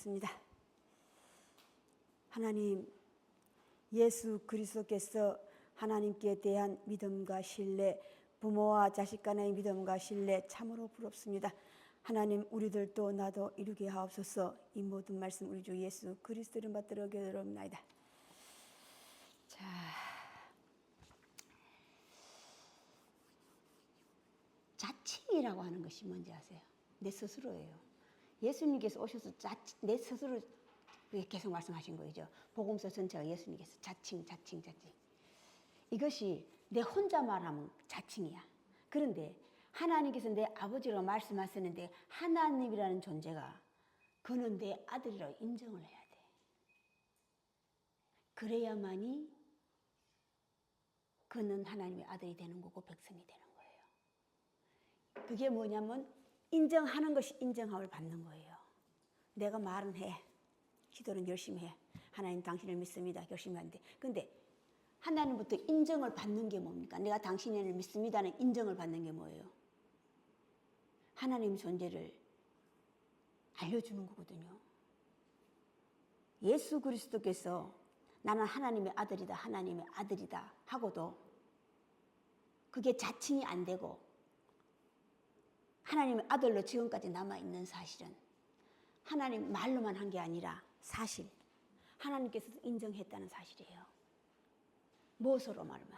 기도하겠습니다. 하나님, 예수 그리스도께서 하나님께 대한 믿음과 신뢰, 부모와 자식 간의 믿음과 신뢰 참으로 부럽습니다. 하나님, 우리들도 나도 이루게 하옵소서. 이 모든 말씀 우리 주 예수 그리스도 이름 받들어 기도합나이다. 자, 자칭이라고 하는 것이 뭔지 아세요? 내 스스로예요. 예수님께서 오셔서 내 스스로 계속 말씀하신 거죠. 복음서 전체가 예수님께서 자칭. 이것이 내 혼자 말하면 자칭이야. 그런데 하나님께서 내 아버지로 말씀하셨는데 하나님이라는 존재가 그는 내 아들이라고 인정을 해야 돼. 그래야만이 그는 하나님의 아들이 되는 거고 백성이 되는 거예요. 그게 뭐냐면 인정하는 것이 인정함을 받는 거예요. 내가 말은 해. 기도는 열심히 해. 하나님 당신을 믿습니다. 열심히 하는데. 근데 하나님부터 인정을 받는 게 뭡니까? 내가 당신을 믿습니다는 인정을 받는 게 뭐예요? 하나님 존재를 알려주는 거거든요. 예수 그리스도께서 나는 하나님의 아들이다, 하나님의 아들이다 하고도 그게 자칭이 안 되고 하나님의 아들로 지금까지 남아있는 사실은 하나님 말로만 한 게 아니라 사실, 하나님께서 인정했다는 사실이에요. 무엇으로 말하면?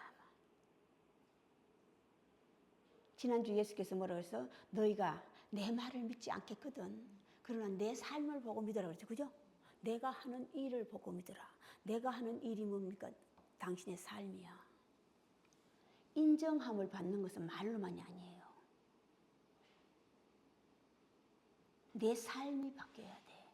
지난주 예수께서 뭐라고 했어? 너희가 내 말을 믿지 않겠거든. 그러나 내 삶을 보고 믿으라 그랬죠. 그죠? 내가 하는 일을 보고 믿으라. 내가 하는 일이 뭡니까? 당신의 삶이야. 인정함을 받는 것은 말로만이 아니에요. 내 삶이 바뀌어야 돼.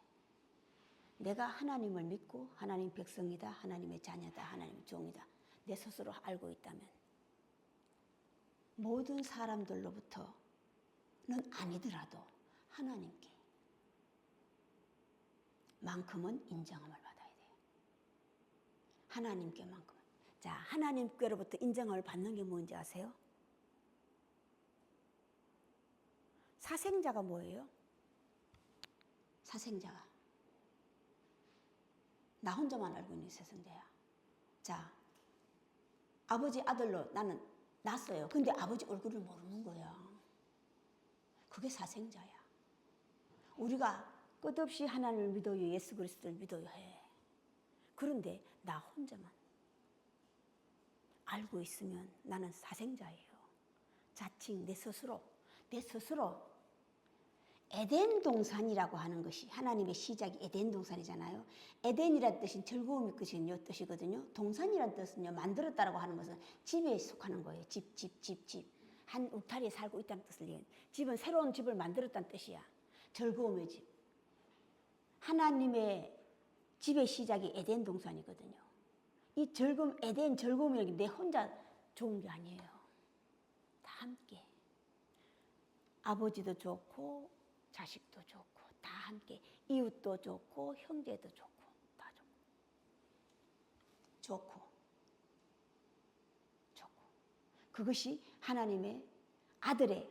내가 하나님을 믿고 하나님 백성이다, 하나님의 자녀다, 하나님의 종이다. 내 스스로 알고 있다면 모든 사람들로부터는 아니더라도 하나님께 만큼은 인정함을 받아야 돼요. 하나님께만큼은. 자, 하나님께로부터 인정함을 받는 게 뭔지 아세요? 사생자가 뭐예요? 사생자가 나 혼자만 알고 있는 사생자야. 자, 아버지 아들로 나는 낳았어요. 근데 아버지 얼굴을 모르는 거야. 그게 사생자야. 우리가 끝없이 하나님을 믿어요. 예수 그리스도를 믿어야 해. 그런데 나 혼자만 알고 있으면 나는 사생자예요. 자칭 내 스스로 에덴 동산이라고 하는 것이 하나님의 시작이 에덴 동산이잖아요. 에덴이라는 뜻은 즐거움의 뜻이요 뜻이거든요. 동산이라는 뜻은요 만들었다라고 하는 것은 집에 속하는 거예요. 집. 한 울타리에 살고 있다는 뜻을 얘기해요. 집은 새로운 집을 만들었다는 뜻이야. 즐거움의 집. 하나님의 집의 시작이 에덴 동산이거든요. 이 즐거움, 에덴 즐거움이 내 혼자 좋은 게 아니에요. 다 함께. 아버지도 좋고 자식도 좋고 다 함께. 이웃도 좋고 형제도 좋고 다 좋고. 그것이 하나님의 아들의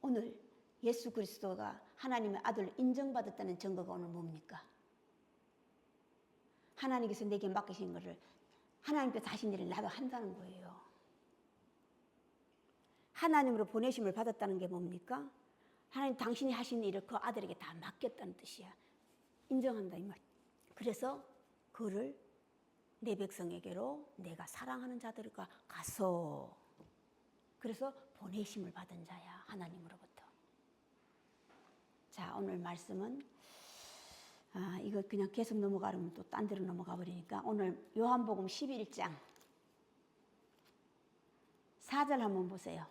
오늘 예수 그리스도가 하나님의 아들로 인정받았다는 증거가 오늘 뭡니까? 하나님께서 내게 맡기신 것을 하나님께서 하신 일을 나도 한다는 거예요. 하나님으로 보내심을 받았다는 게 뭡니까? 하나님 당신이 하신 일을 그 아들에게 다 맡겼다는 뜻이야. 인정한다 이 말. 그래서 그를 내 백성에게로 내가 사랑하는 자들과 가서 그래서 보내심을 받은 자야. 하나님으로부터. 자, 오늘 말씀은 이거 그냥 계속 넘어가면 또 딴 데로 넘어가 버리니까 오늘 요한복음 11장 4절 한번 보세요.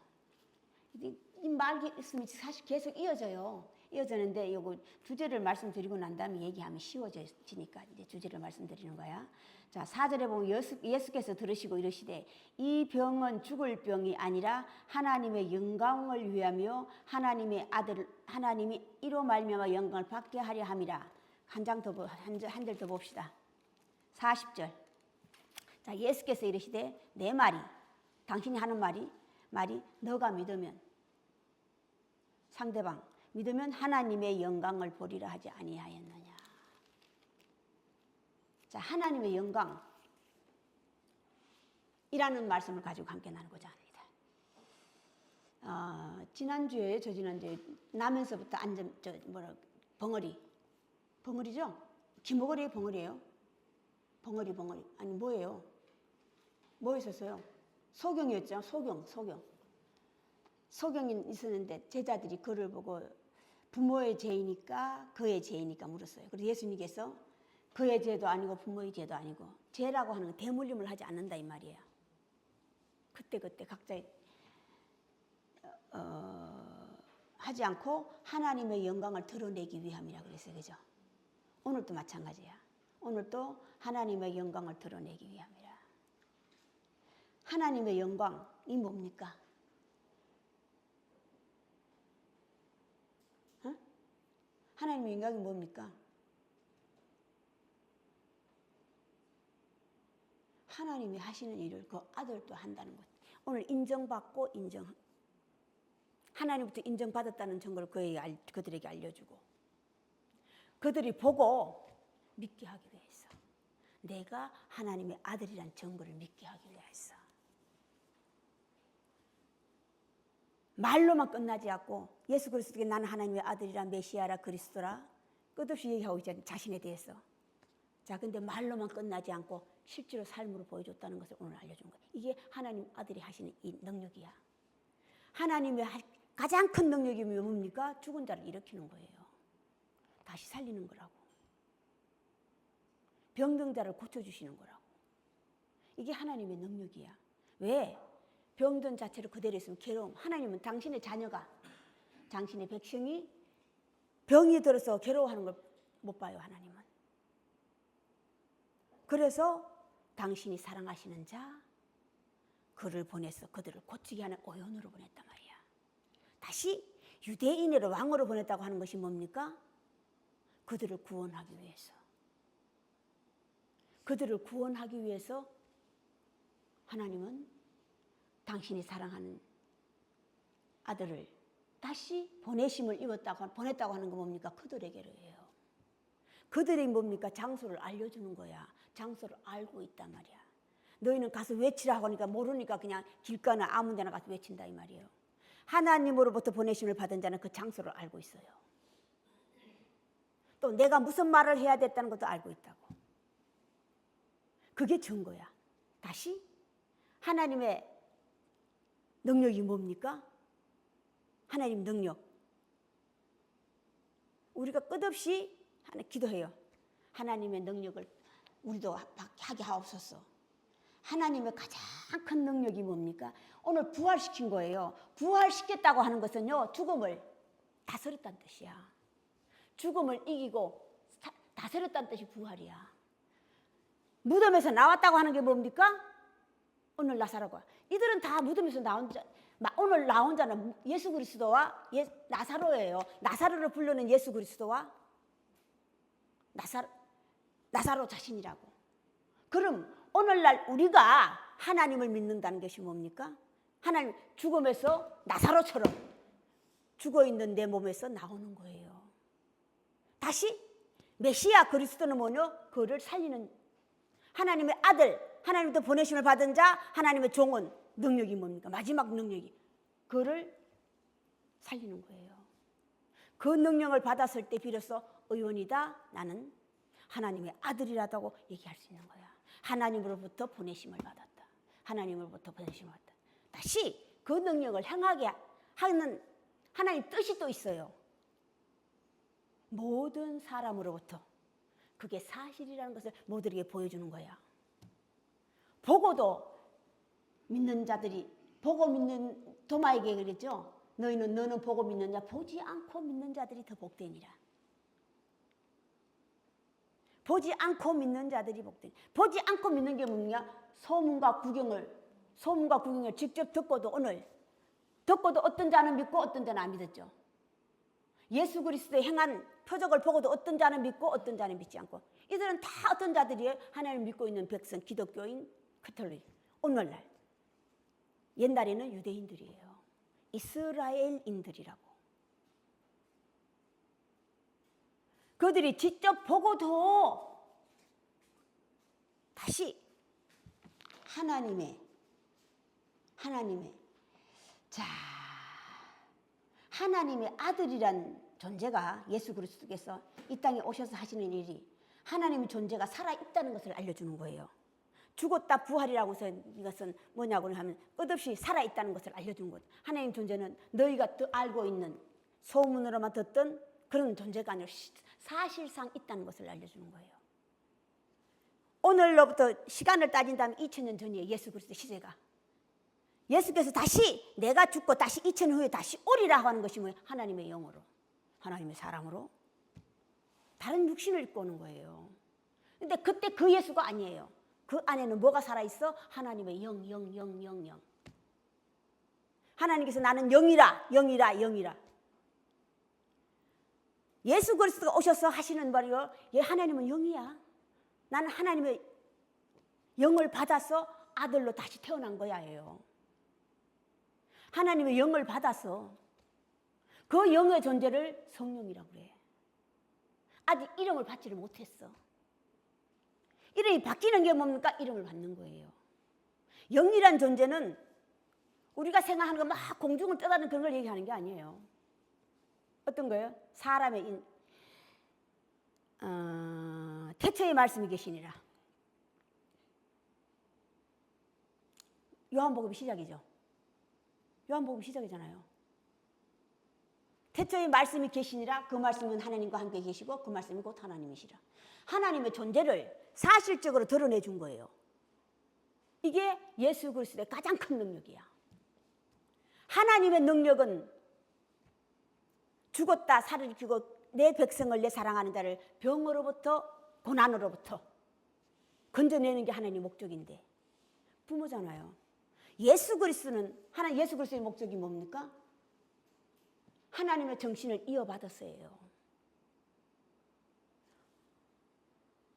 이 말씀이 사실 계속 이어지는데 요거 주제를 말씀드리고 난 다음에 얘기하면 쉬워지니까 이제 주제를 말씀드리는 거야. 자, 4절에 보면 예수께서 들으시고 이르시되 이 병은 죽을 병이 아니라 하나님의 영광을 위하며 하나님의 아들 하나님이 이로 말미암아 영광을 받게 하려 함이라. 한 절 더 봅시다. 40절. 자, 예수께서 이르시되 내 말이 당신이 하는 말이 너가 믿으면 상대방 믿으면 하나님의 영광을 보리라 하지 아니하였느냐. 자, 하나님의 영광이라는 말씀을 가지고 함께 나누고자 합니다. 지난주에, 저지난주에 나면서부터 벙어리죠? 김어거리의 벙어리예요? 벙어리. 아니, 뭐예요? 뭐 있었어요? 소경이었죠? 소경이 있었는데 제자들이 그를 보고 부모의 죄이니까 그의 죄이니까 물었어요. 그래서 예수님께서 그의 죄도 아니고 부모의 죄도 아니고 죄라고 하는 건 대물림을 하지 않는다 이 말이에요. 그때 각자 하지 않고 하나님의 영광을 드러내기 위함이라 그랬어요. 그죠? 오늘도 마찬가지야. 오늘도 하나님의 영광을 드러내기 위함이라. 하나님의 영광이 뭡니까? 하나님의 영광이 뭡니까? 하나님이 하시는 일을 그 아들도 한다는 것. 오늘 인정받고 하나님부터 인정받았다는 증거를 그들에게 알려주고 그들이 보고 믿게 하기 위해서 내가 하나님의 아들이란 증거를 믿게 하기 위해서 말로만 끝나지 않고 예수 그리스도께 나는 하나님의 아들이라 메시아라 그리스도라 끝없이 얘기하고 있잖아요. 자신에 대해서. 자, 근데 말로만 끝나지 않고 실제로 삶으로 보여줬다는 것을 오늘 알려준 거예요. 이게 하나님 아들이 하시는 이 능력이야. 하나님의 가장 큰 능력이 뭡니까? 죽은 자를 일으키는 거예요. 다시 살리는 거라고. 병든 자를 고쳐주시는 거라고. 이게 하나님의 능력이야. 왜? 병든 자체로 그대로 있으면 괴로움. 하나님은 당신의 자녀가, 당신의 백성이 병이 들어서 괴로워하는 걸 못 봐요. 하나님은. 그래서 당신이 사랑하시는 자, 그를 보내서 그들을 고치게 하는 오연으로 보냈단 말이야. 다시 유대인의 왕으로 보냈다고 하는 것이 뭡니까? 그들을 구원하기 위해서. 그들을 구원하기 위해서 하나님은 당신이 사랑하는 아들을 다시 보내심을 보냈다고 하는 거 뭡니까? 그들에게로예요. 그들이 뭡니까? 장소를 알려주는 거야. 장소를 알고 있단 말이야. 너희는 가서 외치라고 하니까 모르니까 그냥 길가나 아무 데나 가서 외친다 이 말이에요. 하나님으로부터 보내심을 받은 자는 그 장소를 알고 있어요. 또 내가 무슨 말을 해야 됐다는 것도 알고 있다고. 그게 증거야. 다시 하나님의 능력이 뭡니까? 하나님 능력. 우리가 끝없이 기도해요. 하나님의 능력을 우리도 하게 하옵소서. 하나님의 가장 큰 능력이 뭡니까? 오늘 부활시킨 거예요. 부활시켰다고 하는 것은요, 죽음을 다스렸다는 뜻이야. 죽음을 이기고 다스렸다는 뜻이 부활이야. 무덤에서 나왔다고 하는 게 뭡니까? 오늘 나사로가. 이들은 다 무덤에서 나온 자, 오늘 나온 자는 예수 그리스도와 나사로예요. 나사로를 부르는 예수 그리스도와 나사로 자신이라고. 그럼 오늘날 우리가 하나님을 믿는다는 것이 뭡니까? 하나님 죽음에서 나사로처럼 죽어있는 내 몸에서 나오는 거예요. 다시 메시아 그리스도는 뭐냐? 그를 살리는 하나님의 아들, 하나님부터 보내심을 받은 자, 하나님의 종은 능력이 뭡니까? 마지막 능력이 그를 살리는 거예요. 그 능력을 받았을 때 비로소 의원이다. 나는 하나님의 아들이라고 얘기할 수 있는 거야. 하나님으로부터 보내심을 받았다. 하나님으로부터 보내심을 받았다. 다시 그 능력을 행하게 하는 하나님 뜻이 또 있어요. 모든 사람으로부터 그게 사실이라는 것을 모두에게 보여주는 거야. 보고도 믿는 자들이 보고 믿는 도마에게 그랬죠. 너는 보고 믿는 자 보지 않고 믿는 자들이 더 복되니라. 보지 않고 믿는 자들이 복되니. 보지 않고 믿는 게 뭐냐? 소문과 구경을 직접 듣고도 어떤 자는 믿고 어떤 자는 안 믿었죠. 예수 그리스도의 행한 표적을 보고도 어떤 자는 믿고 어떤 자는 믿지 않고. 이들은 다 어떤 자들이에요? 하나님을 믿고 있는 백성, 기독교인, 카톨릭. 오늘날 옛날에는 유대인들이에요. 이스라엘인들이라고. 그들이 직접 보고도 다시 하나님의 자, 하나님의 아들이란 존재가 예수 그리스도께서 이 땅에 오셔서 하시는 일이 하나님의 존재가 살아있다는 것을 알려주는 거예요. 죽었다 부활이라고 해서 이것은 뭐냐고 하면 끝없이 살아있다는 것을 알려주는 것. 하나님 존재는 너희가 알고 있는 소문으로만 듣던 그런 존재가 아니라 사실상 있다는 것을 알려주는 거예요. 오늘로부터 시간을 따진다면 2000년 전이에요. 예수 그리스도 시대가. 예수께서 다시 내가 죽고 다시 2000년 후에 다시 오리라 하는 것이 뭐예요? 하나님의 영으로, 하나님의 사랑으로 다른 육신을 입고 오는 거예요. 근데 그때 그 예수가 아니에요. 그 안에는 뭐가 살아있어? 하나님의 영. 하나님께서 나는 영이라. 예수 그리스도가 오셔서 하시는 말이요. 하나님은 영이야. 나는 하나님의 영을 받아서 아들로 다시 태어난 거야예요. 하나님의 영을 받아서 그 영의 존재를 성령이라고 그래. 아직 이름을 받지를 못했어. 이름이 바뀌는 게 뭡니까? 이름을 받는 거예요. 영이란 존재는 우리가 생각하는 거 막 공중을 떠다니는 그런 걸 얘기하는 게 아니에요. 어떤 거예요? 사람의 태초의 말씀이 계시니라. 요한복음 시작이죠. 요한복음 시작이잖아요. 태초의 말씀이 계시니라. 그 말씀은 하나님과 함께 계시고 그 말씀이 곧 하나님이시라. 하나님의 존재를 사실적으로 드러내 준 거예요. 이게 예수 그리스도의 가장 큰 능력이야. 하나님의 능력은 죽었다 살아있고 내 백성을 내 사랑하는 자를 병으로부터 고난으로부터 건져내는 게 하나님의 목적인데 부모잖아요. 예수 그리스도의 목적이 뭡니까? 하나님의 정신을 이어받았어요.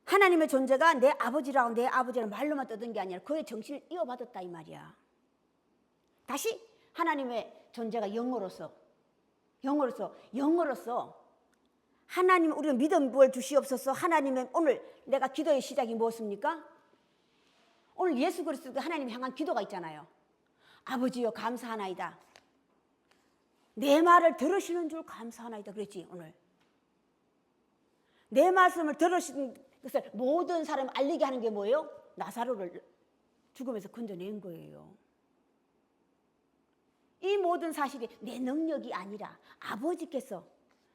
하나님의 존재가 내 아버지라는 말로만 떠든 게 아니라 그의 정신을 이어받았다 이 말이야. 다시 하나님의 존재가 영으로서 하나님 우리가 믿음을 주시옵소서. 하나님의 오늘 내가 기도의 시작이 무엇입니까? 오늘 예수 그리스도가 하나님 향한 기도가 있잖아요. 아버지여 감사하나이다. 내 말을 들으시는 줄 감사하나이다 그랬지 오늘. 내 말씀을 들으시는 것을 모든 사람이 알리게 하는 게 뭐예요? 나사로를 죽음에서 건져낸 거예요. 이 모든 사실이 내 능력이 아니라 아버지께서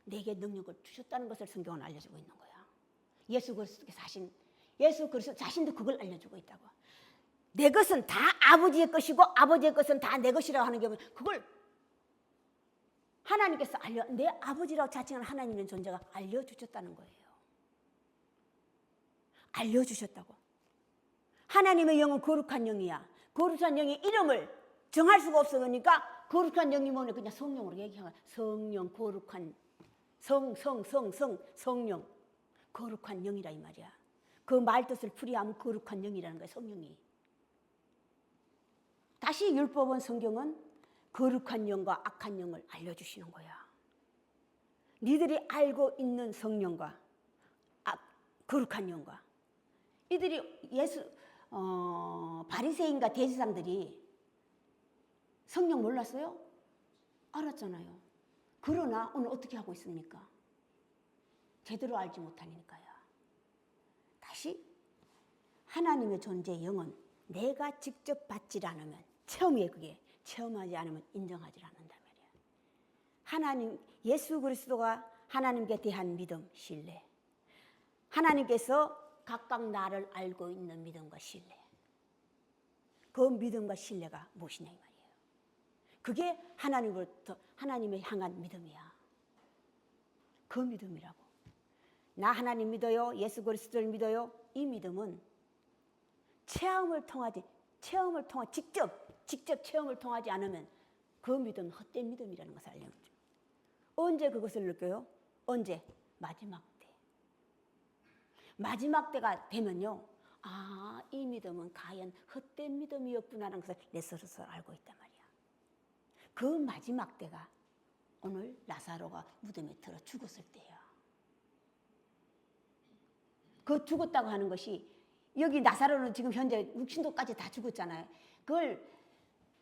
내게 능력을 주셨다는 것을 성경은 알려주고 있는 거야. 예수 그리스도 자신도 그걸 알려주고 있다고. 내 것은 다 아버지의 것이고 아버지의 것은 다 내 것이라고 하는 게 그걸 하나님께서 내 아버지라고 자칭하는 하나님의 존재가 알려주셨다는 거예요. 알려주셨다고. 하나님의 영은 거룩한 영이야. 거룩한 영의 이름을 정할 수가 없으니까 거룩한 영이 뭐냐 그냥 성령으로 얘기하는 거야. 성령 거룩한 성령 거룩한 영이라 이 말이야. 그 말뜻을 풀이하면 거룩한 영이라는 거야. 성령이. 다시 율법은 성경은 거룩한 영과 악한 영을 알려주시는 거야. 니들이 알고 있는 성령과 거룩한 영과 이들이 바리새인과 대제사장들이 성령 몰랐어요? 알았잖아요. 그러나 오늘 어떻게 하고 있습니까? 제대로 알지 못하니까요. 다시 하나님의 존재 영은 내가 직접 받지 않으면 체험하지 않으면 인정하지 않는단 말이야. 하나님 예수 그리스도가 하나님께 대한 믿음, 신뢰. 하나님께서 각각 나를 알고 있는 믿음과 신뢰. 그 믿음과 신뢰가 무엇이냐 이 말이에요. 그게 하나님을 향한 믿음이야. 그 믿음이라고. 나 하나님 믿어요. 예수 그리스도를 믿어요. 이 믿음은 직접 체험을 통하지 않으면 그 믿음은 헛된 믿음이라는 것을 알려주죠. 언제 그것을 느껴요? 언제? 마지막 때가 되면요. 이 믿음은 과연 헛된 믿음이었구나라는 것을 내 스스로 알고 있단 말이야. 그 마지막 때가 오늘 나사로가 무덤에 들어 죽었을 때야. 그 죽었다고 하는 것이 여기 나사로는 지금 현재 육신도까지 다 죽었잖아요. 그걸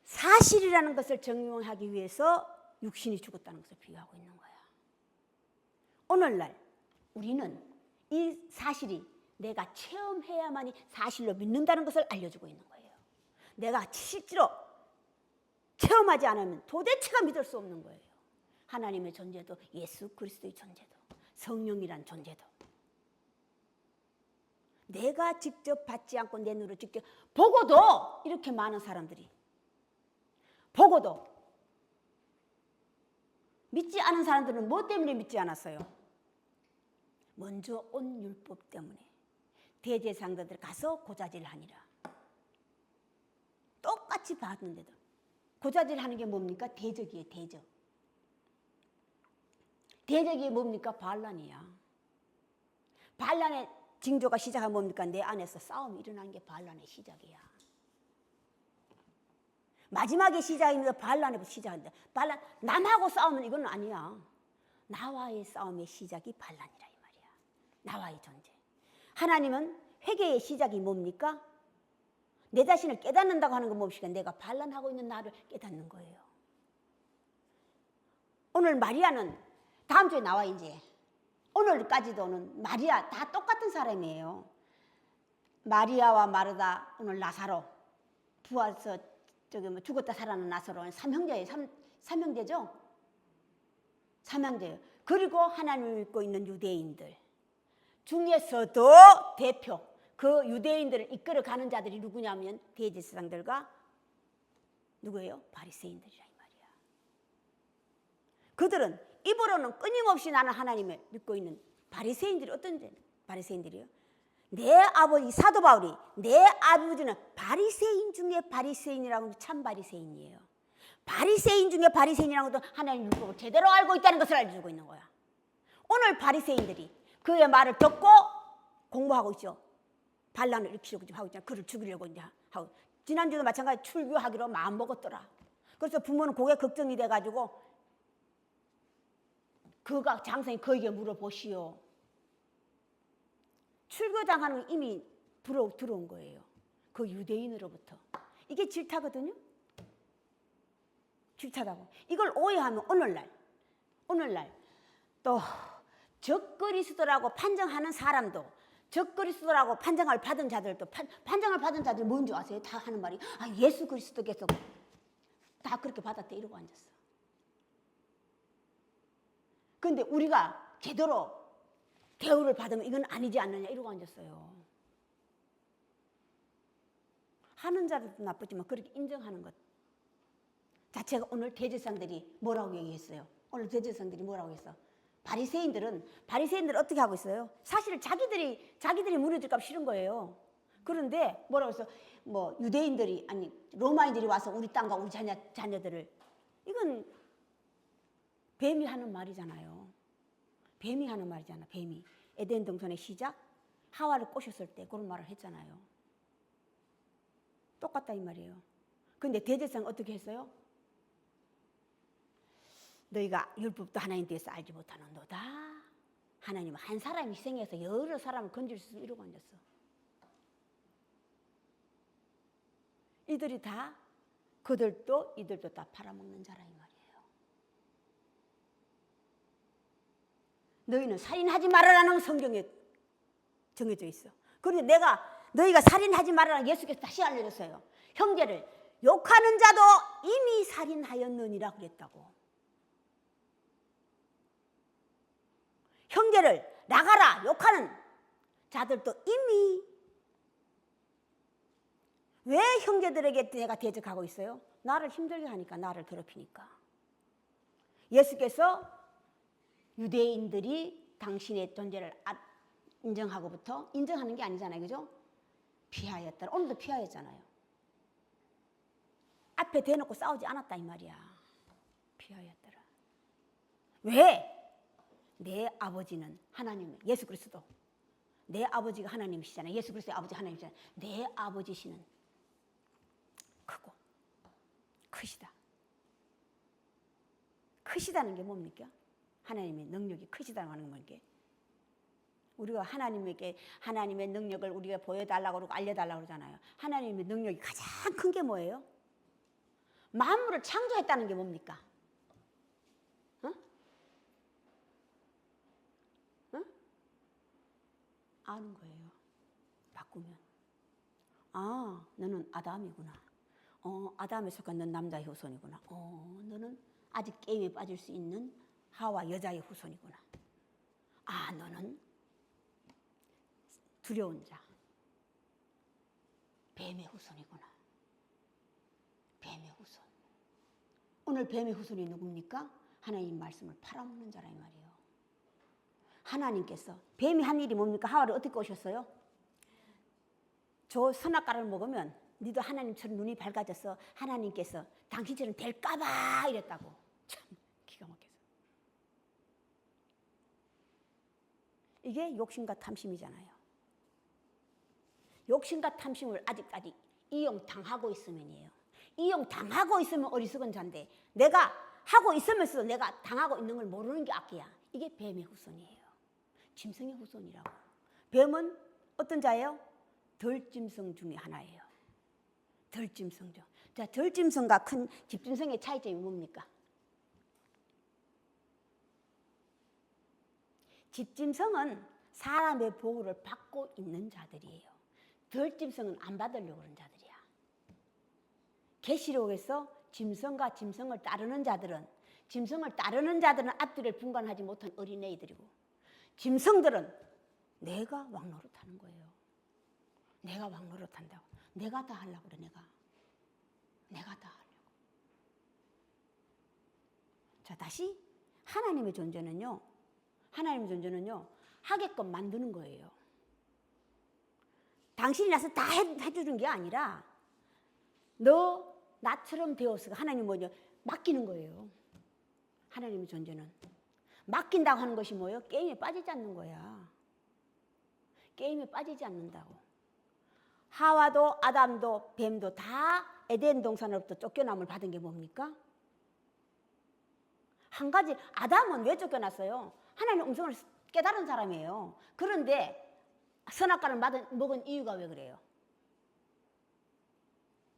사실이라는 것을 증명하기 위해서 육신이 죽었다는 것을 비유하고 있는 거야. 오늘날 우리는 이 사실이 내가 체험해야만이 사실로 믿는다는 것을 알려주고 있는 거예요. 내가 실제로 체험하지 않으면 도대체가 믿을 수 없는 거예요. 하나님의 존재도, 예수 그리스도의 존재도, 성령이란 존재도. 내가 직접 받지 않고 내 눈으로 직접 보고도 이렇게 많은 사람들이 보고도 믿지 않은 사람들은 뭐 때문에 믿지 않았어요? 먼저 온 율법 때문에. 대제사장들 가서 고자질하니라. 똑같이 봤는데도 고자질하는 게 뭡니까? 대적이에요. 대적. 대적이 뭡니까? 반란이야. 반란의 징조가 시작하면 뭡니까? 내 안에서 싸움이 일어나는 게 반란의 시작이야. 마지막에 시작입니다. 반란에부터 시작한다. 반란, 남하고 싸우면 이건 아니야. 나와의 싸움의 시작이 반란이라 이 말이야. 나와의 존재. 하나님은 회개의 시작이 뭡니까? 내 자신을 깨닫는다고 하는 건 뭡니까? 내가 반란하고 있는 나를 깨닫는 거예요. 오늘 마리아는 다음 주에 나와 이제. 오늘까지도는 마리아 다 똑같은 사람이에요. 마리아와 마르다, 오늘 나사로, 부활서 저기 뭐 죽었다 살아난 나사로 삼형제예요. 삼형제죠. 삼형제예요. 그리고 하나님을 믿고 있는 유대인들 중에서도 대표, 그 유대인들을 이끌어가는 자들이 누구냐면 대제사장들과 누구예요? 바리새인들이라 이 말이야. 그들은 입으로는 끊임없이 나는 하나님을 믿고 있는 바리새인들이 어떤 바리새인들이요? 내 아버지 사도 바울이 내 아버지는 바리새인 중에 바리새인이라고 참 바리새인이에요. 바리새인 중에 바리새인이라고 도 하나님 율법을 제대로 알고 있다는 것을 알려주고 있는 거야. 오늘 바리새인들이 그의 말을 듣고 공부하고 있죠. 반란을 일으키려고 하고 있잖아. 그를 죽이려고 이제 하고. 지난주도 마찬가지 출교하기로 마음 먹었더라. 그래서 부모는 그게 걱정이 돼가지고 그가 장성이 그에게 물어보시오. 출교당하는 건 이미 들어온 거예요. 그 유대인으로부터. 이게 질타거든요. 질타다고. 이걸 오해하면 오늘날 또 적그리스도라고 판정하는 사람도 적그리스도라고 판정을 받은 자들도 판정을 받은 자들이 뭔지 아세요? 다 하는 말이 예수 그리스도께서 다 그렇게 받았대 이러고 앉았어. 그런데 우리가 제대로 대우를 받으면 이건 아니지 않느냐 이러고 앉았어요. 하는 자들도 나쁘지만 그렇게 인정하는 것 자체가 오늘 대제사장들이 뭐라고 얘기했어요? 오늘 대제사장들이 뭐라고 했어? 바리새인들은 어떻게 하고 있어요? 사실 자기들이 무너질까 봐 싫은 거예요. 그런데 뭐라고 해서 뭐 유대인들이 아니 로마인들이 와서 우리 땅과 우리 자녀들을 이건 뱀이 하는 말이잖아요. 뱀이 하는 말이잖아. 뱀이 에덴 동산의 시작 하와를 꼬셨을 때 그런 말을 했잖아요. 똑같다 이 말이에요. 그런데 대제사장은 어떻게 했어요? 너희가 율법도 하나님 대해서 알지 못하는 너다. 하나님은 한 사람 희생해서 여러 사람을 건질 수 있으면 이러고 앉았어. 이들도 다 팔아먹는 자라 이 말이에요. 너희는 살인하지 말아라는 성경에 정해져 있어. 그런데 너희가 살인하지 말아라 예수께서 다시 알려줬어요. 형제를 욕하는 자도 이미 살인하였느니라 그랬다고. 형제를 나가라 욕하는 자들도 이미 왜 형제들에게 내가 대적하고 있어요? 나를 힘들게 하니까, 나를 괴롭히니까. 예수께서 유대인들이 당신의 존재를 인정하고부터 인정하는 게 아니잖아요. 그죠? 피하였더라. 오늘도 피하였잖아요. 앞에 대놓고 싸우지 않았다 이 말이야. 피하였더라. 왜? 내 아버지는 하나님, 예수 그리스도. 내 아버지가 하나님이시잖아요. 예수 그리스도의 아버지 하나님이시잖아요. 내 아버지시는 크고 크시다. 크시다는 게 뭡니까? 하나님의 능력이 크시다는 게 우리가 하나님에게 하나님의 능력을 우리가 보여달라고 그러고 알려달라고 그러잖아요. 하나님의 능력이 가장 큰 게 뭐예요? 만물을 창조했다는 게 뭡니까? 어? 어? 아는 거예요. 바꾸면. 아, 너는 아담이구나. 아담에 속한 넌 남자의 후손이구나. 너는 아직 게임에 빠질 수 있는 하와 여자의 후손이구나. 아, 너는 두려운 자, 뱀의 후손이구나. 뱀의 후손. 오늘 뱀의 후손이 누굽니까? 하나님 말씀을 팔아먹는 자라 이 말이에요. 하나님께서 뱀이 한 일이 뭡니까? 하와를 어떻게 오셨어요? 저 선악과를 먹으면 너도 하나님처럼 눈이 밝아져서 하나님께서 당신처럼 될까봐 이랬다고. 참 기가 막혀서. 이게 욕심과 탐심이잖아요. 욕심과 탐심을 아직까지 이용당하고 있으면이에요. 이용당하고 있으면 어리석은 자인데 내가 하고 있으면서 내가 당하고 있는 걸 모르는 게 악기야. 이게 뱀의 후손이에요. 짐승의 후손이라고. 뱀은 어떤 자예요? 덜짐승 중에 하나예요. 덜짐승 중. 자, 덜짐승과 큰 집짐승의 차이점이 뭡니까? 집짐승은 사람의 보호를 받고 있는 자들이에요. 덜짐승은 안 받으려고 그러는 자들이야. 계시록에서 짐승과 짐승을 따르는 자들은 앞뒤를 분간하지 못한 어린애들이고 짐승들은 내가 왕노릇하는 거예요. 내가 왕노릇한다고. 내가 다 하려고 그래. 내가 다 하려고. 자, 다시 하나님의 존재는요. 하게끔 만드는 거예요. 당신이 나서 다 해주는 게 아니라 너 나처럼 되었으니까 하나님 뭐냐? 맡기는 거예요. 하나님의 존재는. 맡긴다고 하는 것이 뭐예요? 게임에 빠지지 않는 거야. 게임에 빠지지 않는다고. 하와도 아담도 뱀도 다 에덴 동산으로부터 쫓겨남을 받은 게 뭡니까? 한 가지, 아담은 왜 쫓겨났어요? 하나님의 음성을 깨달은 사람이에요. 그런데 선악과를 먹은 이유가 왜 그래요?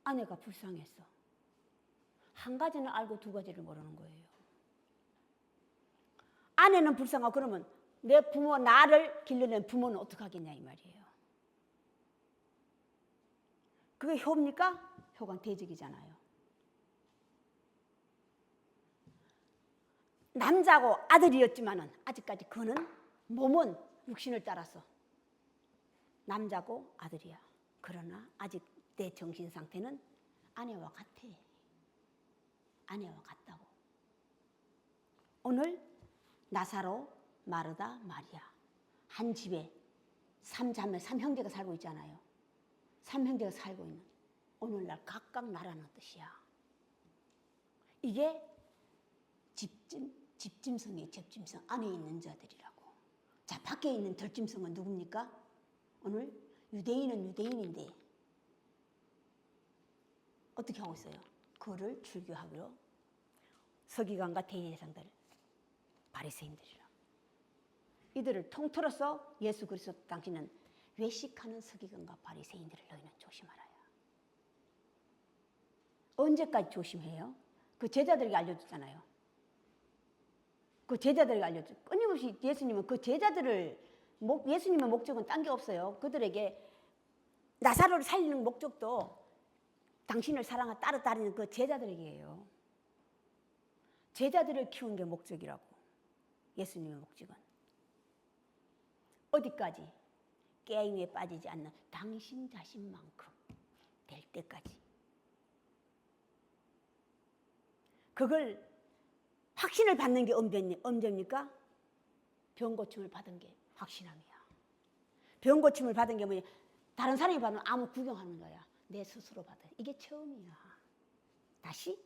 아내가 불쌍했어. 한 가지는 알고 두 가지를 모르는 거예요. 아내는 불쌍하고 그러면 내 부모, 나를 길러낸 부모는 어떻게 하겠냐 이 말이에요. 그게 효입니까? 효가 대적이잖아요. 남자고 아들이었지만은 아직까지 그는 몸은 육신을 따라서 남자고 아들이야. 그러나 아직 내 정신 상태는 아내와 같아. 아내와 같다고. 오늘 나사로, 마르다, 마리아 한 집에 3자매, 3형제가 살고 있잖아요. 3형제가 살고 있는 오늘날 각각 나라는 뜻이야. 이게 집짐승이 집짐승 안에 있는 자들이라고. 자, 밖에 있는 덜짐승은 누굽니까? 오늘 유대인은 유대인인데 어떻게 하고 있어요? 그를 출교하기로 서기관과 대제사장들, 바리새인들이라. 이들을 통틀어서 예수 그리스도 당신은 외식하는 서기관과 바리새인들을 너희는 조심하라야. 언제까지 조심해요? 그 제자들에게 알려줬잖아요. 그 제자들에게 알려줬죠. 끊임없이 예수님은 그 제자들을 예수님의 목적은 딴 게 없어요. 그들에게 나사로를 살리는 목적도 당신을 사랑하 따르는 그 제자들에게예요. 제자들을 키우는 게 목적이라고. 예수님의 목적은 어디까지? 게임에 빠지지 않는 당신 자신만큼 될 때까지. 그걸 확신을 받는 게 언제입니까? 병 고침을 받은 게 확신함이야. 병 고침을 받은 게 뭐냐? 다른 사람이 받으면 아무 구경하는 거야. 내 스스로 받아. 이게 처음이야. 다시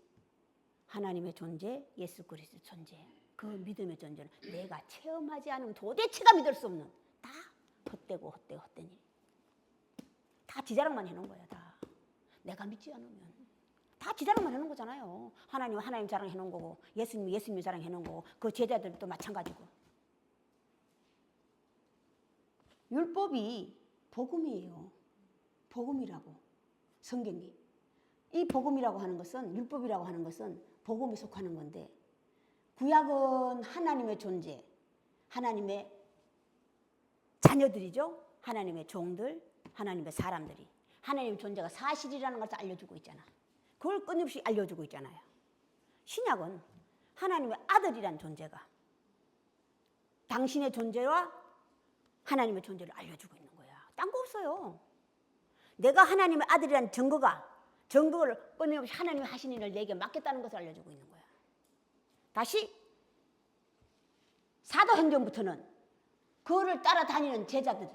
하나님의 존재, 예수 그리스도 존재, 그 믿음의 존재는 내가 체험하지 않으면 도대체가 믿을 수 없는 다 헛된 일. 다 지자랑만 해놓은 거야. 다. 내가 믿지 않으면 다 지자랑만 해놓은 거잖아요. 하나님 자랑 해놓은 거고 예수님 자랑 해놓은 거고 그 제자들도 마찬가지고. 율법이 복음이에요. 복음이라고. 성경이. 이 복음이라고 하는 것은, 율법이라고 하는 것은 복음에 속하는 건데, 구약은 하나님의 존재, 하나님의 자녀들이죠. 하나님의 종들, 하나님의 사람들이. 하나님의 존재가 사실이라는 것을 알려주고 있잖아. 그걸 끊임없이 알려주고 있잖아요. 신약은 하나님의 아들이란 존재가 당신의 존재와 하나님의 존재를 알려주고 있는 거야. 딴 거 없어요. 내가 하나님의 아들이란 증거를 끊임없이 하나님이 하신 일을 내게 맡겼다는 것을 알려주고 있는 거야. 다시 사도행전부터는 그를 따라다니는 제자들,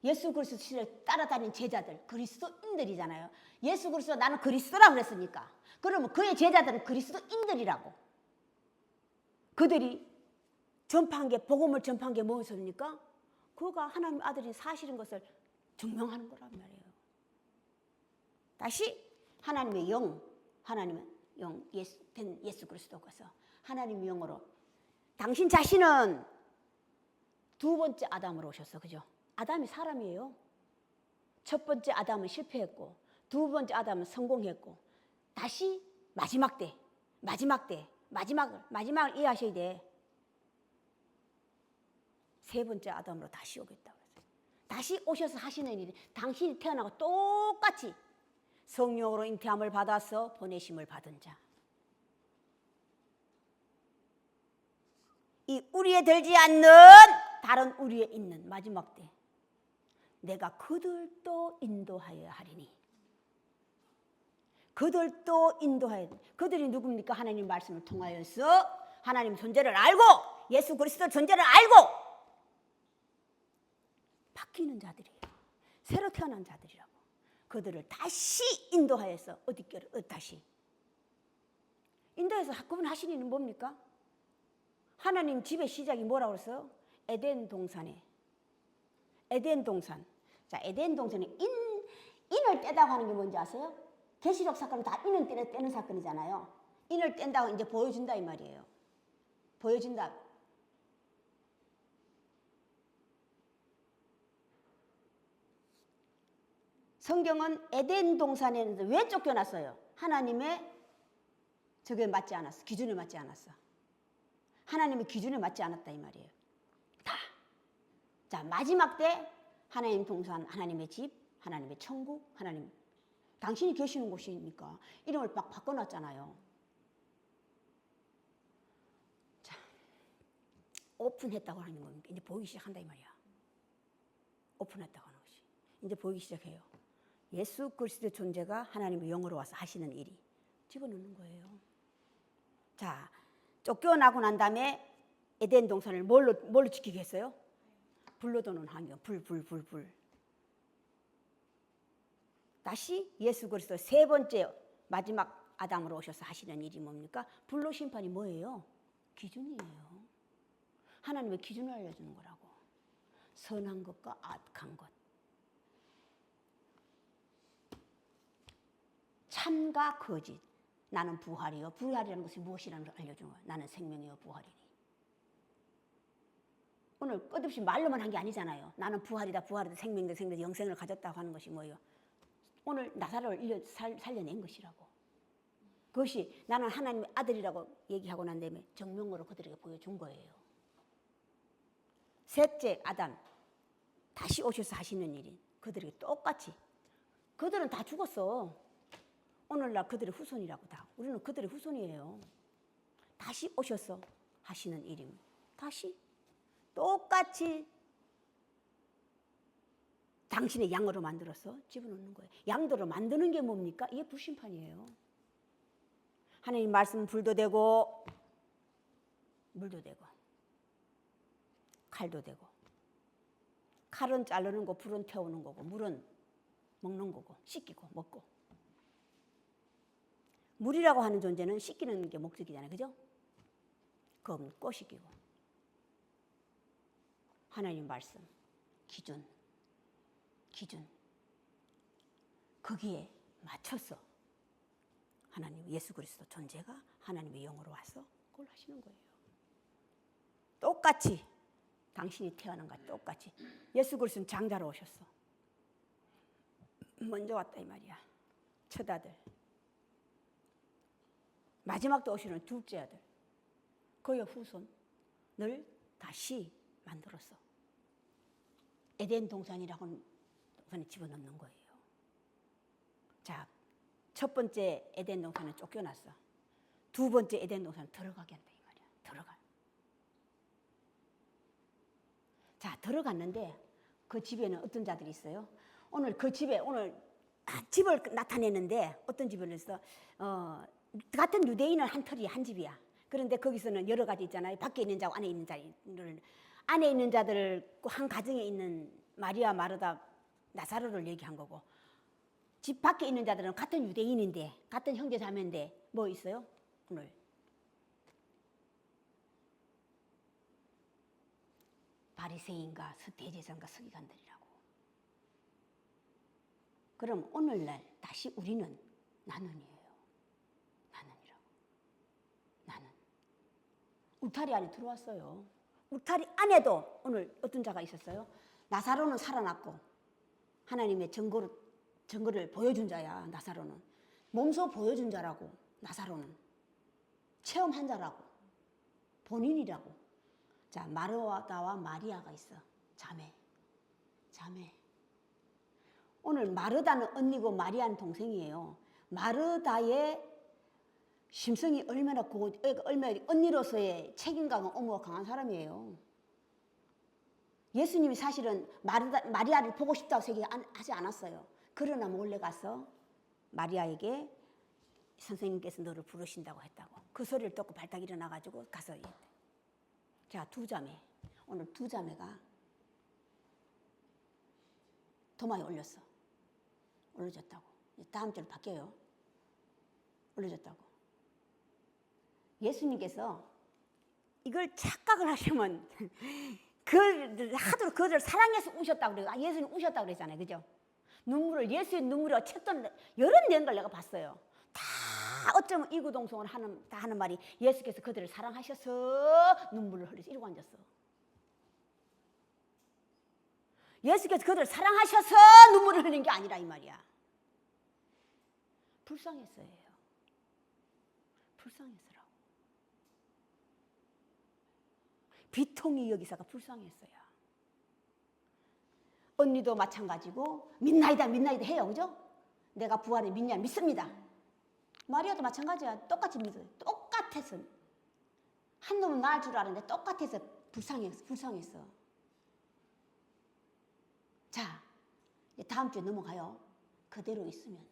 예수 그리스도를 따라다니는 제자들, 그리스도인들이잖아요. 예수 그리스도 나는 그리스도라고 그랬으니까 그러면 그의 제자들은 그리스도인들이라고. 그들이 전파한 게, 복음을 전파한 게 무엇입니까? 그가 하나님의 아들인 사실인 것을 증명하는 거란 말이에요. 다시 하나님의 영, 하나님의 영, 예수 그리스도께서 하나님의 영으로 당신 자신은 두 번째 아담으로 오셨어. 그죠? 아담이 사람이에요. 첫 번째 아담은 실패했고 두 번째 아담은 성공했고 다시 마지막을 이해하셔야 돼. 세 번째 아담으로 다시 오겠다고 했어요. 다시 오셔서 하시는 일이 당신이 태어나고 똑같이 성령으로 잉태함을 받아서 보내심을 받은 자. 이 우리에 들지 않는 다른 우리에 있는 마지막 때 내가 그들도 인도하여야 하리니. 그들도 인도하여야 돼. 그들이 누굽니까? 하나님 말씀을 통하여서 하나님 존재를 알고 예수 그리스도 존재를 알고 바뀌는 자들이에요. 새로 태어난 자들이라고. 그들을 다시 인도하여서 다시 인도해서 그분 하신 일은 뭡니까? 하나님 집의 시작이 뭐라고 그랬어요? 에덴 동산에. 에덴 동산. 자, 에덴 동산에 인을 떼다고 하는 게 뭔지 아세요? 계시록 사건은 다 인을 떼는 사건이잖아요. 인을 뗀다고 이제 보여준다 이 말이에요. 보여준다. 성경은 에덴 동산에는 왜 쫓겨났어요? 하나님의 저게 맞지 않았어. 기준에 맞지 않았어. 하나님의 기준에 맞지 않았다 이 말이에요. 다. 자, 마지막 때 하나님 동산, 하나님의 집, 하나님의 천국, 하나님 당신이 계시는 곳이니까 이름을 막 바꿔놨잖아요. 자, 오픈했다고 하는 겁니까? 이제 보이기 시작한다 이 말이야. 오픈했다고 하는 것이 이제 보이기 시작해요. 예수 그리스도의 존재가 하나님의 영으로 와서 하시는 일이 집어넣는 거예요. 자, 쫓겨나고 난 다음에 에덴 동산을 뭘로 지키게 했어요? 불로 도는 환경, 불. 다시 예수 그리스도 세 번째 마지막 아담으로 오셔서 하시는 일이 뭡니까? 불로 심판이 뭐예요? 기준이에요. 하나님의 기준을 알려주는 거라고. 선한 것과 악한 것. 참과 거짓. 나는 부활이요. 부활이라는 것이 무엇이라는 걸 알려주는 거야. 나는 생명이요 부활이니. 오늘 끝없이 말로만 한 게 아니잖아요. 나는 부활이다 생명이다 영생을 가졌다고 하는 것이 뭐예요? 오늘 나사로를 살려낸 것이라고. 그것이 나는 하나님의 아들이라고 얘기하고 난 다음에 정명으로 그들에게 보여준 거예요. 셋째 아담 다시 오셔서 하시는 일이 그들에게 똑같이. 그들은 다 죽었어. 오늘날 그들의 후손이라고 다. 우리는 그들의 후손이에요. 다시 오셔서 하시는 일입니다. 다시 똑같이 당신의 양으로 만들어서 집어넣는 거예요. 양도로 만드는 게 뭡니까? 이게 불심판이에요. 하나님 말씀은 불도 되고 물도 되고 칼도 되고. 칼은 자르는 거, 불은 태우는 거고, 물은 먹는 거고, 씻기고 먹고. 물이라고 하는 존재는 씻기는 게 목적이잖아요. 그죠? 그건 씻기고. 하나님 말씀, 기준. 거기에 맞춰서 하나님 예수 그리스도 존재가 하나님의 영으로 와서 그걸 하시는 거예요. 똑같이 당신이 태어난 것 똑같이. 예수 그리스도는 장자로 오셨어. 먼저 왔다 이 말이야. 첫 아들. 마지막 때 오시는 둘째 아들. 그의 후손을 다시 만들었어. 에덴 동산이라고는 집어넣는 거예요. 자, 첫 번째 에덴 동산은 쫓겨났어. 두 번째 에덴 동산은 들어가게 한다 이 말이야. 들어가. 자, 들어갔는데 그 집에는 어떤 자들이 있어요? 오늘 그 집에 집을 나타내는데 어떤 집을 했어? 같은 유대인은 한 털이 한 집이야. 그런데 거기서는 여러 가지 있잖아요. 밖에 있는 자와 안에 있는 자들. 안에 있는 자들을 한 가정에 있는 마리아, 마르다, 나사로를 얘기한 거고, 집 밖에 있는 자들은 같은 유대인인데, 같은 형제 자매인데 뭐 있어요? 오늘 바리새인과 대제사장과 서기관들이라고. 그럼 오늘날 다시 우리는 나는이에요. 나는이라고. 나는. 울타리 안에 들어왔어요. 울타리 안에도 오늘 어떤 자가 있었어요? 나사로는 살아났고 하나님의 증거를 보여준 자야. 나사로는 몸소 보여준 자라고. 나사로는 체험한 자라고. 본인이라고. 자, 마르다와 마리아가 있어. 자매. 오늘 마르다는 언니고 마리아는 동생이에요. 마르다의 심성이 얼마나 언니로서의 책임감은 어머 강한 사람이에요. 예수님이 사실은 마리아를 보고 싶다고 하지 않았어요. 그러나 몰래 가서 마리아에게 선생님께서 너를 부르신다고 했다고. 그 소리를 듣고 발딱 일어나가지고 가서 얘기했대. 자, 두 자매. 오늘 두 자매가 도마에 올려졌다고. 다음 주로 바뀌어요. 올려졌다고. 예수님께서 이걸 착각을 하시면 하도 그들을 사랑해서 우셨다고 그래요. 예수님 우셨다고 그랬잖아요. 그죠? 예수의 눈물이 어쨌든 여러 낸 걸 내가 봤어요. 다 어쩌면 이구동성을 다 하는 말이 예수께서 그들을 사랑하셔서 눈물을 흘리시 이러고 앉았어. 예수께서 그들을 사랑하셔서 눈물을 흘린 게 아니라 이 말이야. 불쌍했어요. 불쌍했어라고. 비통이 여기서가 불쌍했어요. 언니도 마찬가지고 믿나이다 해요. 그죠? 내가 부활을 믿습니다. 마리아도 마찬가지야. 똑같이 믿어요. 똑같아서. 한 놈은 나을 줄 알았는데 똑같아서 불쌍했어. 자, 다음 주에 넘어가요. 그대로 있으면.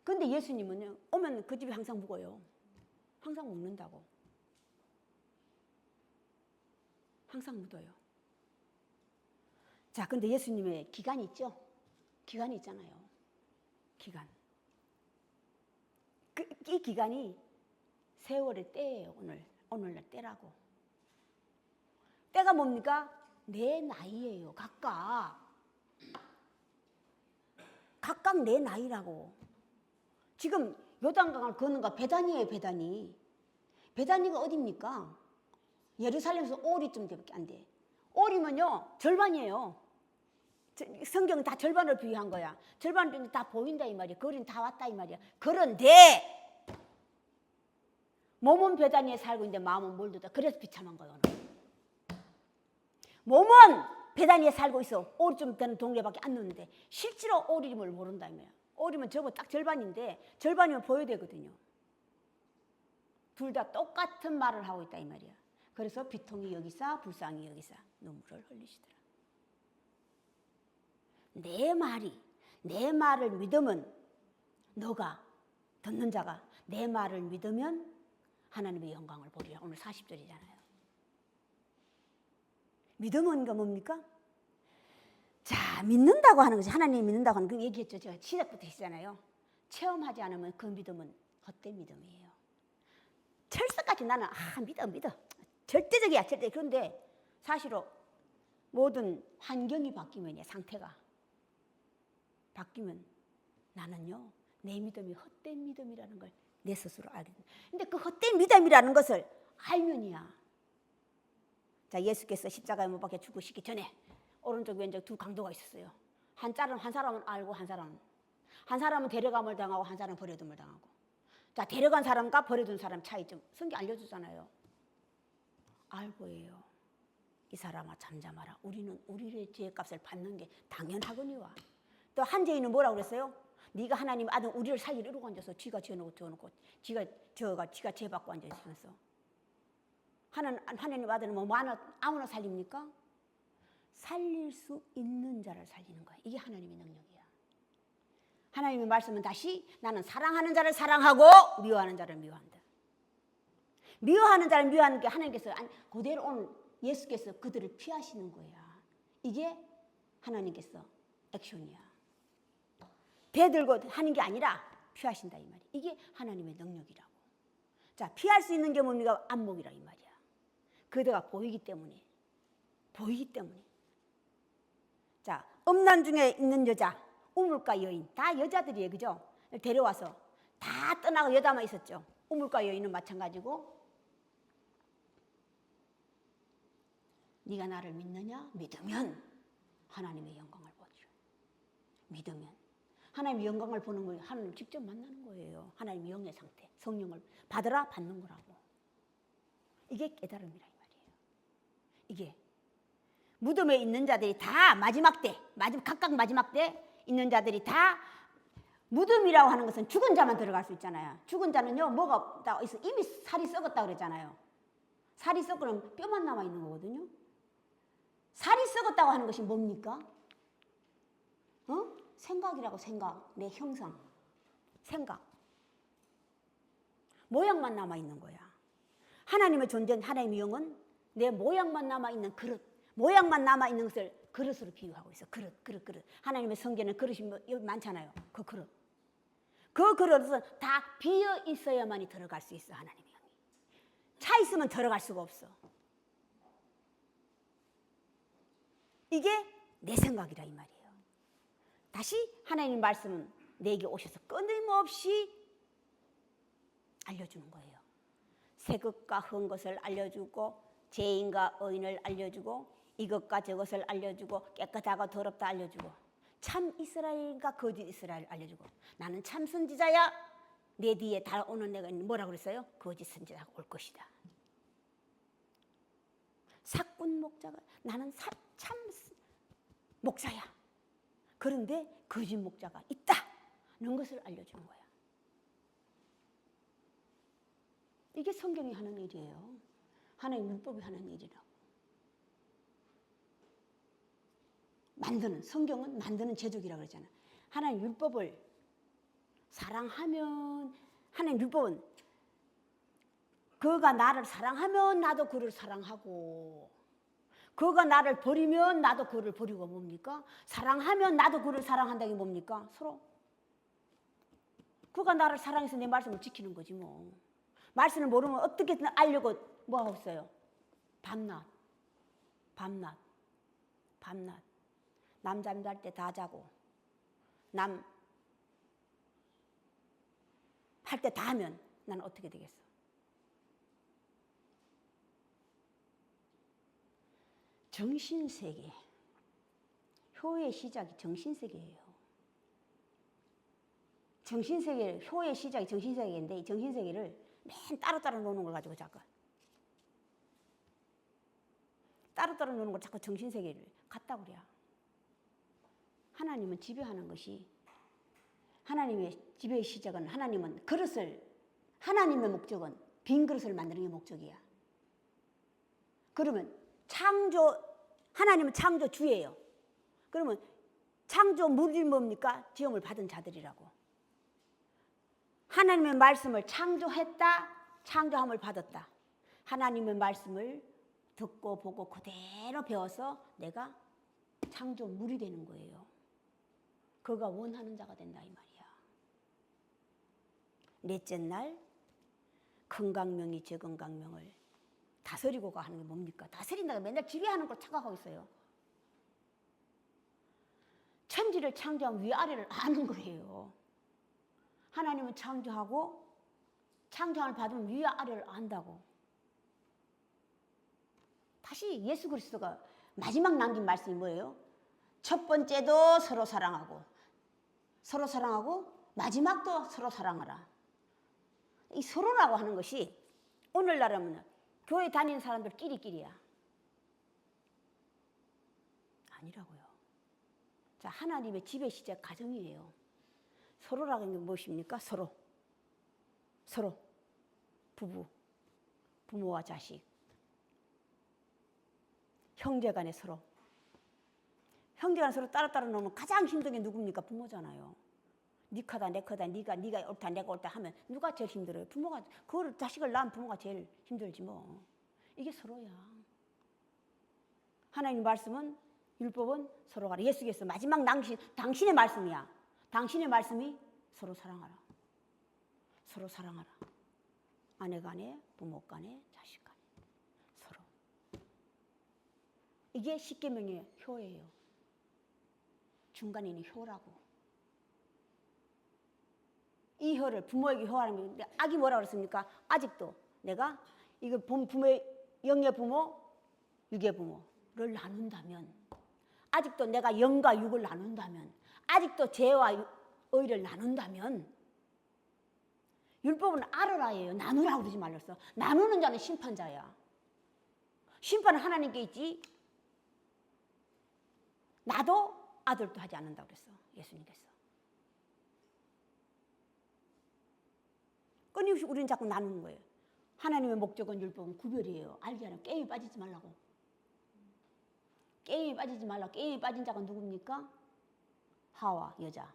근데 예수님은요, 오면 그 집이 항상 묵어요. 항상 묵는다고. 항상 묻어요. 자, 근데 예수님의 기간이 있죠? 기간이 있잖아요. 기간. 이 기간이 세월의 때예요. 오늘날 때라고. 때가 뭡니까? 내 나이예요. 각각 내 나이라고. 지금 요단강을 걷는가 베다니예요. 베다니가 어디입니까? 예루살렘에서 오리쯤밖에 안 돼. 오리면요 절반이에요. 성경은 다 절반을 비유한 거야. 절반을 비유는데 다 보인다 이 말이야. 거리는 다 왔다 이 말이야. 그런데 몸은 베다니에 살고 있는데 마음은 몰두다. 그래서 비참한 거야. 몸은 베다니에 살고 있어. 오리쯤 되는 동네밖에 안 넣는데 실제로 오리임을 모른다 이 말이야. 오리면 저거 딱 절반인데 절반이면 보여야 되거든요. 둘 다 똑같은 말을 하고 있다 이 말이야. 그래서 비통이 여기서 불쌍히 여기서 눈물을 흘리시더라. 내 말을 믿으면 너가 듣는 자가 내 말을 믿으면 하나님의 영광을 보리라. 오늘 40절이잖아요. 믿음은 게 뭡니까? 자, 믿는다고 하는 것이 하나님이 믿는다고 하는 그 얘기했죠. 제가 시작부터 했잖아요. 체험하지 않으면 그 믿음은 헛된 믿음이에요. 철석같이 나는 믿어. 절대적이야. 그런데 사실은 모든 환경이 바뀌면 상태가 바뀌면 나는요 내 믿음이 헛된 믿음이라는 걸 내 스스로 알게 된다. 근데 그 헛된 믿음이라는 것을 알면이야. 자, 예수께서 십자가에 못 박혀 죽으시기 전에 오른쪽 왼쪽 두 강도가 있었어요. 한 사람은 알고 한 사람은 데려감을 당하고 한 사람은 버려둠을 당하고. 자, 데려간 사람과 버려둔 사람 차이점 성경 알려주잖아요. 알고예요. 이 사람아 잠잠하라. 우리는 우리의 죄값을 받는 게 당연하거니와. 또 한 죄인은 뭐라고 그랬어요? 네가 하나님 아들 우리를 살리러 이러고 앉아서 쥐가 지어놓고 지가 죄받고 앉아있으면서 하나님 아들은 뭐 아무나 살립니까? 살릴 수 있는 자를 살리는 거예요. 이게 하나님의 능력이야. 하나님의 말씀은 다시 나는 사랑하는 자를 사랑하고 미워하는 자를 미워한다. 미워하는 자를 미워하는 게 하나님께서 그대로 오늘 예수께서 그들을 피하시는 거야. 이게 하나님께서 액션이야. 배 들고 하는 게 아니라 피하신다 이 말이야. 이게 하나님의 능력이라고. 자, 피할 수 있는 게 뭡니까? 안목이라 이 말이야. 그대가 보이기 때문에. 자, 음란 중에 있는 여자, 우물가 여인 다 여자들이에요, 그죠? 데려와서 다 떠나고 여자만 있었죠. 우물가 여인은 마찬가지고. 네가 나를 믿느냐? 믿으면 하나님의 영광을 보리라. 믿으면 하나님의 영광을 보는 거예요. 하나님 직접 만나는 거예요. 하나님의 영의 상태, 성령을 받으라 받는 거라고. 이게 깨달음이라 이 말이에요. 이게 무덤에 있는 자들이 다 각각 마지막 때 있는 자들이 다 무덤이라고 하는 것은 죽은 자만 들어갈 수 있잖아요. 죽은 자는요 뭐가 있어? 이미 살이 썩었다고 그랬잖아요. 살이 썩으면 뼈만 남아 있는 거거든요. 살이 썩었다고 하는 것이 뭡니까? 생각이라고. 생각, 내 형상, 생각, 모양만 남아 있는 거야. 하나님의 존재는 하나님의 영은 내 모양만 남아 있는 그릇, 모양만 남아 있는 것을 그릇으로 비유하고 있어. 그릇. 하나님의 성경에는 그릇이 많잖아요. 그 그릇. 그 그릇은 다 비어 있어야만이 들어갈 수 있어. 하나님의 영이 차 있으면 들어갈 수가 없어. 이게 내 생각이라 이 말이에요. 다시 하나님 말씀은 내게 오셔서 끊임없이 알려주는 거예요. 새 것과 흠 것을 알려주고 죄인과 의인을 알려주고 이것과 저것을 알려주고 깨끗하고 더럽다 알려주고 참 이스라엘과 거짓 이스라엘 알려주고 나는 참 선지자야. 내 뒤에 달아오는 내가 뭐라고 그랬어요? 거짓 선지자가 올 것이다. 사꾼 목자가 나는 참 목사야. 그런데 거짓 목자가 있다는 것을 알려주는 거야. 이게 성경이 하는 일이에요. 하나님 율법이 하는 일이라고. 성경은 만드는 제조기라고 그랬잖아. 하나님 율법을 사랑하면 하나님 율법은 그가 나를 사랑하면 나도 그를 사랑하고 그가 나를 버리면 나도 그를 버리고 뭡니까? 사랑하면 나도 그를 사랑한다는 게 뭡니까? 서로. 그가 나를 사랑해서 내 말씀을 지키는 거지 뭐. 말씀을 모르면 어떻게든 알려고 뭐 하고 있어요? 밤낮. 남 잠잘 때 다 자고 남 할 때 다 하면 나는 어떻게 되겠어? 정신세계. 효의 시작이 정신세계예요. 효의 시작이 정신세계인데 이 정신세계를 맨 따로따로 노는 걸 가지고 자꾸 따로따로 노는 걸 자꾸 정신세계를 갖다 그래요. 하나님은 지배하는 것이 하나님의 지배의 시작은 하나님의 목적은 빈 그릇을 만드는 게 목적이야. 그러면 하나님은 창조주예요. 그러면 창조물이 뭡니까? 지음을 받은 자들이라고. 하나님의 말씀을 창조했다, 창조함을 받았다. 하나님의 말씀을 듣고 보고 그대로 배워서 내가 창조물이 되는 거예요. 그가 원하는 자가 된다 이 말이야. 넷째 날 큰 강명이 적은 강명을 다스리고 가는 게 뭡니까? 다스린다고 맨날 지배하는 걸 착각하고 있어요. 천지를 창조한 위아래를 아는 거예요. 하나님은 창조하고 창조함을 받으면 위와 아래를 안다고. 다시 예수 그리스도가 마지막 남긴 말씀이 뭐예요? 첫 번째도 서로 사랑하고 마지막도 서로 사랑하라. 이 서로라고 하는 것이 오늘날은 교회 다니는 사람들 끼리끼리야. 아니라고요. 자, 하나님의 지배 시작 가정이에요. 서로라고 하는 게 무엇입니까? 서로 부부, 부모와 자식, 형제간에 서로. 형제간에 서로 따로따로 놓으면 가장 힘든 게 누굽니까? 부모잖아요. 네 커다 내 커다 네가 옳다 내가 옳다 하면 누가 제일 힘들어요? 부모가. 그걸 자식을 낳은 부모가 제일 힘들지 뭐. 이게 서로야. 하나님 말씀은 율법은 서로가 예수께서 마지막 당신의 말씀이야. 당신의 말씀이 서로 사랑하라. 서로 사랑하라. 아내 간에 부모 간에 자식 간에 서로. 이게 십계명의 효예요. 중간에 있는 효라고. 이 효를 부모에게 효하는 게 악이 뭐라고 그랬습니까? 아직도 내가 이거 부모의 영의 부모, 육의 부모를 나눈다면, 아직도 내가 영과 육을 나눈다면, 아직도 죄와 의를 나눈다면, 율법은 알으라예요. 나누라고 그러지 말랬어. 나누는 자는 심판자야. 심판은 하나님께 있지. 나도 아들도 하지 않는다고 그랬어. 예수님께서. 끊임없이 우리는 자꾸 나누는 거예요. 하나님의 목적은 율법은 구별이에요. 알게 하라고. 게임에 빠지지 말라고. 게임에 빠지지 말라고. 게임에 빠진 자가 누굽니까? 하와 여자.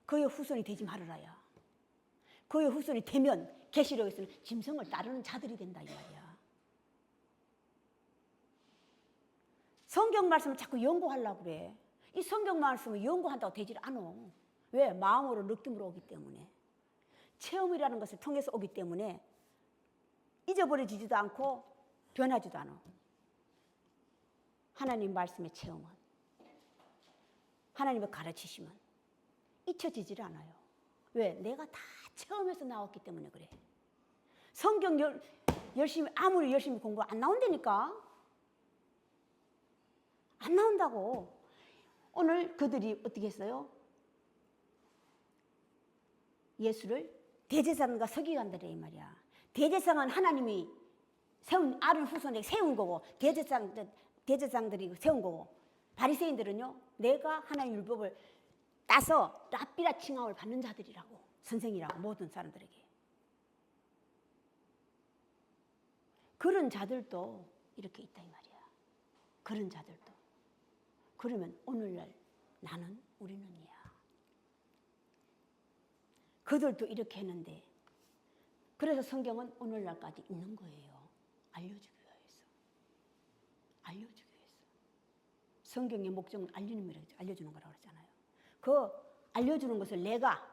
그의 후손이 되지 말으라야. 그의 후손이 되면 계시록에서는 짐승을 따르는 자들이 된다 이 말이야. 성경 말씀을 자꾸 연구하려고 그래. 이 성경 말씀을 연구한다고 되질 않아. 왜? 마음으로 느낌으로 오기 때문에. 체험이라는 것을 통해서 오기 때문에 잊어버려지지도 않고 변하지도 않아. 하나님 말씀의 체험은, 하나님의 가르치심은 잊혀지질 않아요. 왜? 내가 다 체험해서 나왔기 때문에 그래. 성경 열심히 아무리 열심히 공부 안 나온다니까. 안 나온다고. 오늘 그들이 어떻게 했어요? 예수를 대제사장과 서기관들이 이 말이야. 대제사장은 하나님이 세운 아론 후손에게 세운 거고, 대제사장들이 세운 거고, 바리새인들은요 내가 하나님 율법을 따서 랍비라 칭함을 받는 자들이라고, 선생이라고, 모든 사람들에게. 그런 자들도 이렇게 있다 이 말이야. 그런 자들도. 그러면 오늘날 나는 우리는이야. 그들도 이렇게 했는데, 그래서 성경은 오늘날까지 있는 거예요. 알려주기 위해서. 알려주기 위해서. 성경의 목적은 알려주는 거라고 그러잖아요. 그 알려주는 것을 내가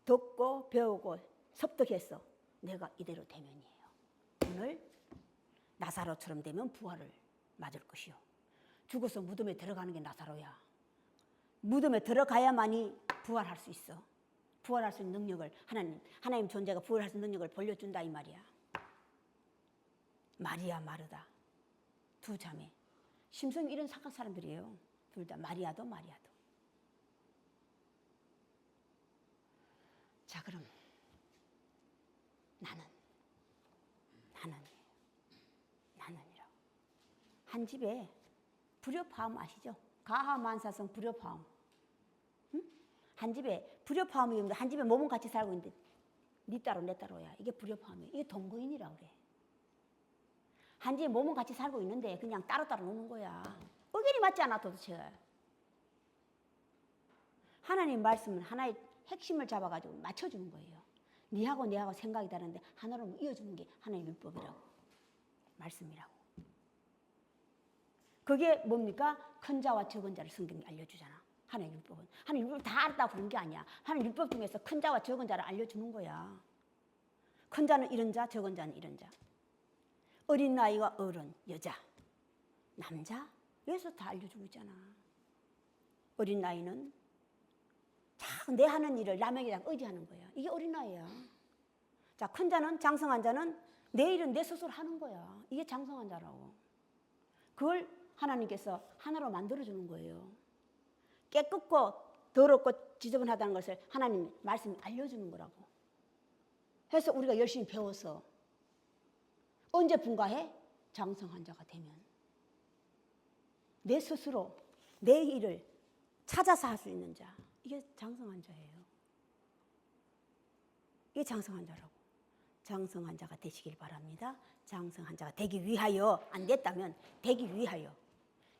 듣고 배우고 섭득해서 내가 이대로 되면이에요. 오늘 나사로처럼 되면 부활을 맞을 것이요. 죽어서 무덤에 들어가는 게 나사로야. 무덤에 들어가야만이 부활할 수 있어. 부활할 수 있는 능력을 하나님 존재가 부활할 수 있는 능력을 벌려준다 이 말이야. 마리아 마르다 두 자매, 심성 이런 착한 사람들이에요. 둘 다. 마리아도. 자, 그럼 나는이라고. 한 집에 불협화음 아시죠? 가하만사성 불협화음. 한 집에 불협화음이 있는데, 한 집에 몸은 같이 살고 있는데 네 따로 내 따로야. 이게 불협화음이에요. 이게 동거인이라고 그래. 한 집에 몸은 같이 살고 있는데 그냥 따로따로 노는 거야. 의견이 맞지 않아 도대체. 하나님 말씀은 하나의 핵심을 잡아가지고 맞춰주는 거예요. 니하고 내하고 생각이 다른데 하나로 이어주는 게 하나의 율법이라고, 말씀이라고. 그게 뭡니까? 큰 자와 적은 자를 성경이 알려주잖아. 하나의 율법은. 하나의 율법을 다 알았다고 그런 게 아니야. 하나의 율법 중에서 큰 자와 적은 자를 알려주는 거야. 큰 자는 이런 자, 적은 자는 이런 자. 어린 나이와 어른, 여자, 남자, 여기서 다 알려주고 있잖아. 어린 나이는 자, 내 하는 일을 남에게 의지하는 거야. 이게 어린 나이야. 자, 큰 자는, 장성한 자는 내 일은 내 스스로 하는 거야. 이게 장성한 자라고. 그걸 하나님께서 하나로 만들어주는 거예요. 깨끗고 더럽고 지저분하다는 것을 하나님 말씀이 알려주는 거라고. 해서 우리가 열심히 배워서 언제 분가해? 장성한 자가 되면. 내 스스로 내 일을 찾아서 할 수 있는 자. 이게 장성한 자예요. 이게 장성한 자라고. 장성한 자가 되시길 바랍니다. 장성한 자가 되기 위하여, 안 됐다면 되기 위하여,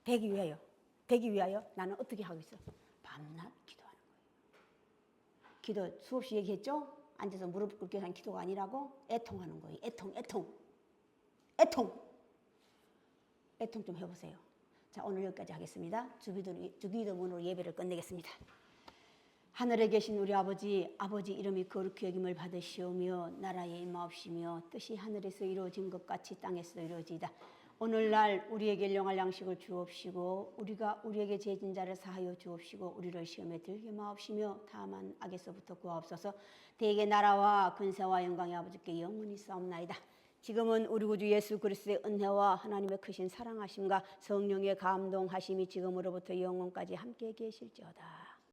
되기 위하여, 되기 위하여 나는 어떻게 하고 있어? 밤낮 기도하는 거예요. 기도 수없이 얘기했죠? 앉아서 무릎 꿇게 하는 기도가 아니라고 애통하는 거예요. 애통 좀 해보세요. 자, 오늘 여기까지 하겠습니다. 주기도문으로 예배를 끝내겠습니다. 하늘에 계신 우리 아버지, 아버지 이름이 거룩히 여김을 받으시오며 나라의 임하옵시며 뜻이 하늘에서 이루어진 것 같이 땅에서도 이루어지이다. 오늘날 우리에게 일용할 양식을 주옵시고 우리가 우리에게 죄진 자를 사하여 주옵시고 우리를 시험에 들게 마옵시며 다만 악에서부터 구하옵소서. 대개 나라와 근세와 영광의 아버지께 영원히 싸움나이다. 지금은 우리 구주 예수 그리스도의 은혜와 하나님의 크신 사랑하심과 성령의 감동하심이 지금으로부터 영원까지 함께 계실지어다.